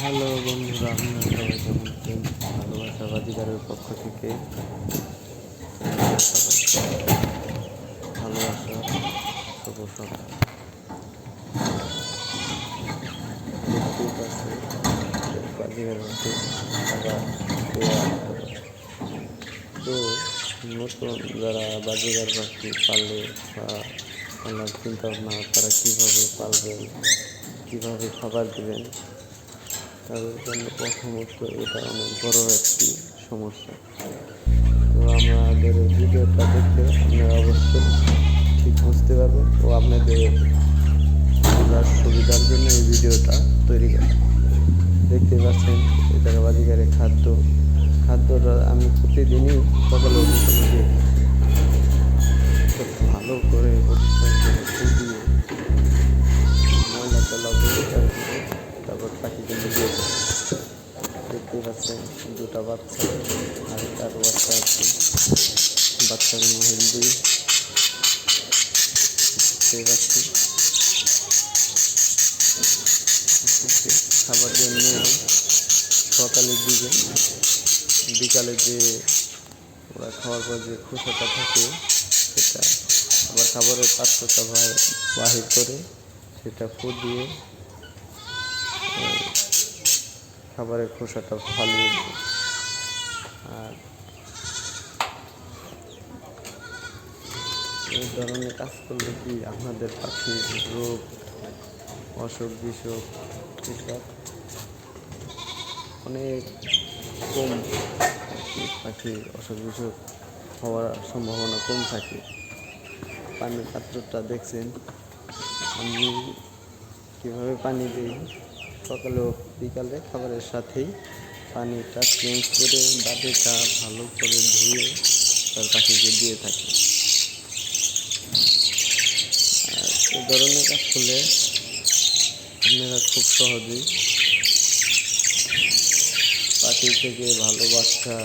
Hello বন্ধুরা, আপনারা সবাই কেমন আছেন? ভালোবাসা বাজিগারের পক্ষ থেকে ভালোবাসা শুভ সকাল। দেখতেই পাচ্ছি বাজিগারের মধ্যে আবার তো নতুন যারা বাজিগার পাখি পালে বা পালার চিন্তা ভাবনা, তারা কীভাবে পালবেন, কীভাবে খাবার দেবেন, তাদের জন্য প্রথমত এটা অনেক বড় একটি সমস্যা। তো আমাদের ভিডিওটা দেখতে আপনারা অবশ্যই ঠিক বুঝতে পারবেন ও আপনাদের বোঝার সুবিধার জন্য এই ভিডিওটা তৈরি করা। দেখতে পাচ্ছেন এটা বাজিকারের খাদ্যটা আমি প্রতিদিনই সকালে উঠে ভালো করে পরিষ্কার করে ফুটিয়ে ময়লা টলা পরিষ্কার করে তারপর পাখিকে দিয়ে দেখতে পাচ্ছেন দুটা বাচ্চা আর তার বাচ্চা আছে, বাচ্চাগুলো হেলদি দেখতে পাচ্ছি। খাবার জন্য সকালে দিবেন, বিকালে যে ওরা খাওয়ার পর যে খোসাটা থাকে সেটা আবার খাবারের পাত্রটা বাহির করে সেটা ফুটিয়ে খাবারের খোসাটা ফালিয়ে দেবে। আর এই ধরনের কাজ করলে কি আপনাদের পাখির রোগ, অসুখ বিসুখ এসব অনেক কম, পাখির অসুখ বিসুখ হওয়ার সম্ভাবনা কম থাকে। পানির পাত্রটা দেখছেন আমি কীভাবে পানি দিই, সকালে বিকালে খাবারের সাথেই পানিটা চেঞ্জ করে বাটিটা ভালো করে ধুয়ে তার পাখিকে দিয়ে থাকি। আর এই ধরনের কাজ করলে আপনারা খুব সহজেই পাখি থেকে ভালো বাচ্চা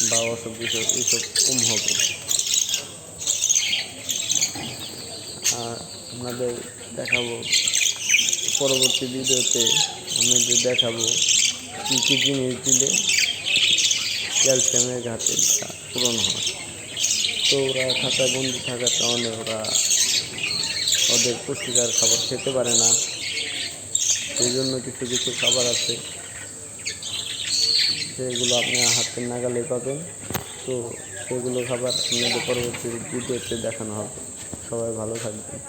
বা অসুখ বিসুখ এইসব কম হবে। আর আপনাদের দেখাবো পরবর্তী ভিডিওতে, আপনাদের দেখাবো কী কী জিনিস দিলে ক্যালসিয়ামের ঘাটতিটা পূরণ হয়। তো ওরা খাঁচায় বন্দি থাকার কারণে ওদের পুষ্টিকর খাবার খেতে পারে না, সেই জন্য কিছু কিছু খাবার আছে সেগুলো আপনি হাতের নাগালে পাবেন। তো সেগুলো খাবার আপনাদের পরবর্তী ভিডিওতে দেখানো হবে। সবাই ভালো থাকবেন।